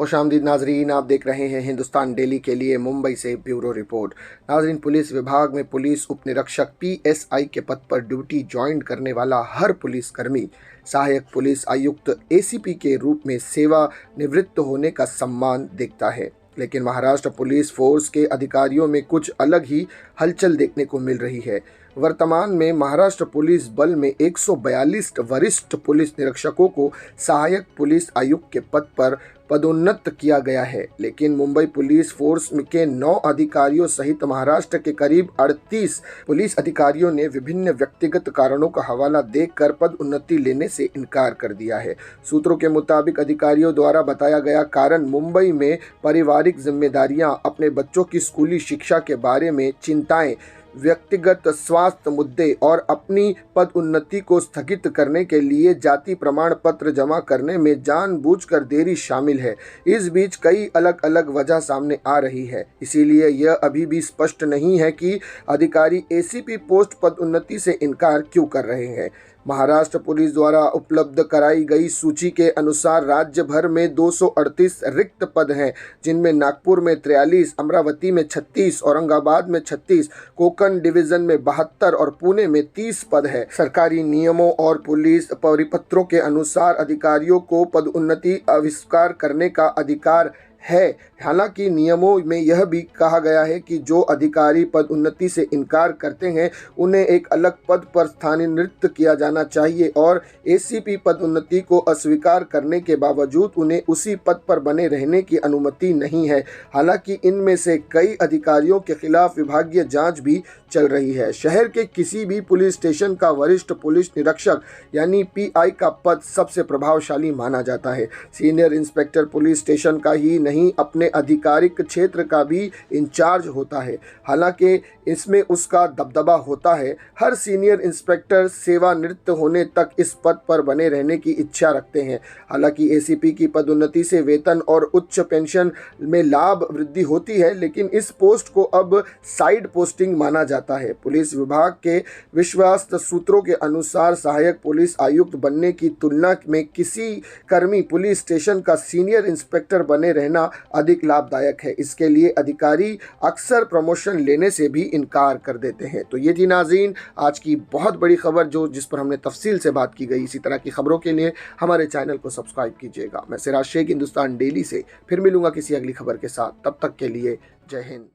खुशामदीद नाजरीन, आप देख रहे हैं हिंदुस्तान डेली के लिए मुंबई से ब्यूरो रिपोर्ट। नाजरीन, पुलिस विभाग में पुलिस उप निरीक्षक PSI के पद पर ड्यूटी ज्वाइन करने वाला हर पुलिसकर्मी सहायक पुलिस आयुक्त ACP के रूप में सेवा निवृत्त होने का सम्मान देखता है। लेकिन महाराष्ट्र पुलिस फोर्स के अधिकारियों में कुछ अलग ही हलचल देखने को मिल रही है। वर्तमान में महाराष्ट्र पुलिस बल में 142 वरिष्ठ पुलिस निरीक्षकों को सहायक पुलिस आयुक्त के पद पर पदोन्नत किया गया है, लेकिन मुंबई पुलिस फोर्स के 9 अधिकारियों सहित महाराष्ट्र के करीब 38 पुलिस अधिकारियों ने विभिन्न व्यक्तिगत कारणों का हवाला देकर पद उन्नति लेने से इनकार कर दिया है। सूत्रों के मुताबिक अधिकारियों द्वारा बताया गया कारण मुंबई में पारिवारिक जिम्मेदारियां, अपने बच्चों की स्कूली शिक्षा के बारे में चिंताएं, व्यक्तिगत स्वास्थ्य मुद्दे और अपनी पद उन्नति को स्थगित करने के लिए जाति प्रमाण पत्र जमा करने में जानबूझकर देरी शामिल है। इस बीच कई अलग अलग वजह सामने आ रही है, इसीलिए यह अभी भी स्पष्ट नहीं है कि अधिकारी ACP पोस्ट पद उन्नति से इनकार क्यों कर रहे हैं। महाराष्ट्र पुलिस द्वारा उपलब्ध कराई गई सूची के अनुसार राज्य भर में 238 रिक्त पद हैं, जिनमें नागपुर में 43, अमरावती में 36, औरंगाबाद में 36, कोंकण डिवीजन में 72 और पुणे में 30 पद है। सरकारी नियमों और पुलिस परिपत्रों के अनुसार अधिकारियों को पद उन्नति आविष्कार करने का अधिकार है। हालांकि नियमों में यह भी कहा गया है कि जो अधिकारी पद उन्नति से इनकार करते हैं उन्हें एक अलग पद पर स्थानांतरित किया जाना चाहिए और ACP पद उन्नति को अस्वीकार करने के बावजूद उन्हें उसी पद पर बने रहने की अनुमति नहीं है। हालांकि इनमें से कई अधिकारियों के खिलाफ विभागीय जांच भी चल रही है। शहर के किसी भी पुलिस स्टेशन का वरिष्ठ पुलिस निरीक्षक यानी PI का पद सबसे प्रभावशाली माना जाता है। सीनियर इंस्पेक्टर पुलिस स्टेशन का ही नहीं, अपने आधिकारिक क्षेत्र का भी इंचार्ज होता है। हालांकि इसमें उसका दबदबा होता है। हर सीनियर इंस्पेक्टर सेवानिवृत्त होने तक इस पद पर बने रहने की इच्छा रखते हैं। हालांकि ACP की पदोन्नति से वेतन और उच्च पेंशन में लाभ वृद्धि होती है, लेकिन इस पोस्ट को अब साइड पोस्टिंग माना जाता है। पुलिस विभाग के विश्वस्त सूत्रों के अनुसार सहायक पुलिस आयुक्त बनने की तुलना में किसी कर्मी पुलिस स्टेशन का सीनियर इंस्पेक्टर बने रहना अधिक लाभदायक है। इसके लिए अधिकारी अक्सर प्रमोशन लेने से भी इनकार कर देते हैं। तो ये थी नाज़रीन आज की बहुत बड़ी खबर जिस पर हमने तफसील से बात की गई। इसी तरह की खबरों के लिए हमारे चैनल को सब्सक्राइब कीजिएगा। मैं सिराज शेख हिंदुस्तान डेली से फिर मिलूंगा किसी अगली खबर के साथ। तब तक के लिए जय हिंद।